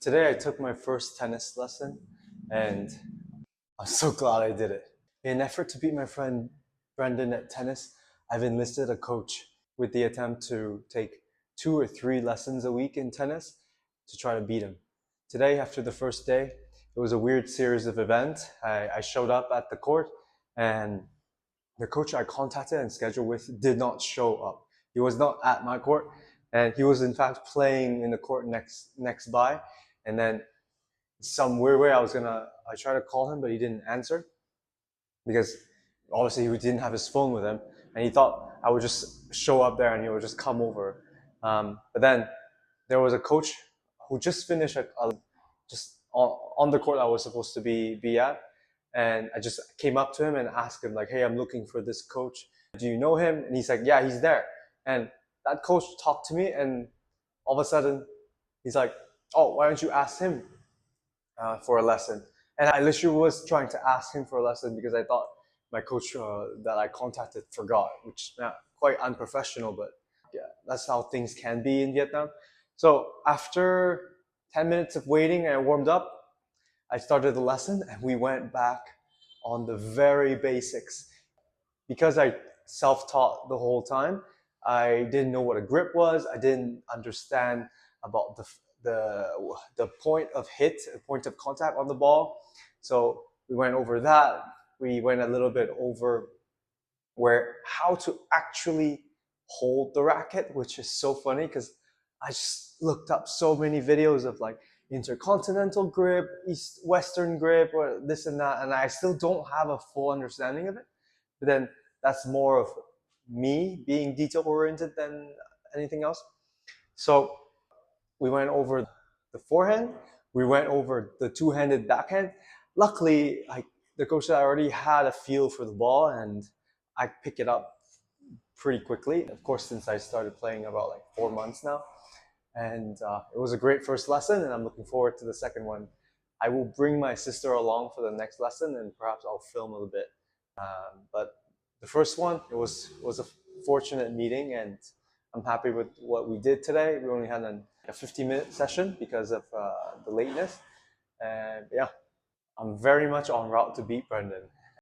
Today I took my first tennis lesson and I'm so glad I did it. In an effort to beat my friend Brendan at tennis, I've enlisted a coach with the attempt to take 2 or 3 lessons a week in tennis to try to beat him. Today, after the first day, it was a weird series of events. I showed up at the court and the coach I contacted and scheduled with did not show up. He was not at my court, and he was in fact playing in the court next by. And then some weird way I tried to call him, but he didn't answer because obviously he didn't have his phone with him, and he thought I would just show up there and he would just come over. But then there was a coach who just finished just on the court I was supposed to be at, and I just came up to him and asked him like, "Hey, I'm looking for this coach. Do you know him?" And he's like, "Yeah, he's there." And that coach talked to me, and all of a sudden, he's like, "Oh, why don't you ask him for a lesson?" And I literally was trying to ask him for a lesson because I thought my coach that I contacted forgot, which quite unprofessional, but yeah, that's how things can be in Vietnam. So after 10 minutes of waiting and I warmed up, I started the lesson and we went back on the very basics. Because I self-taught the whole time, I didn't know what a grip was. I didn't understand about the point of hit, the point of contact on the ball. So we went over that. We went a little bit over how to actually hold the racket, which is so funny because I just looked up so many videos of like intercontinental grip, East Western grip, or this and that, and I still don't have a full understanding of it. But then that's more of me being detail oriented than anything else. So we went over the forehand, we went over the two-handed backhand. Luckily, the coach said I already had a feel for the ball and I picked it up pretty quickly. Of course, since I started playing about like 4 months now. And it was a great first lesson and I'm looking forward to the second one. I will bring my sister along for the next lesson and perhaps I'll film a little bit. But the first one, it was a fortunate meeting and I'm happy with what we did today. We only had a 50-minute session because of the lateness. And yeah, I'm very much en route to beat Brendan.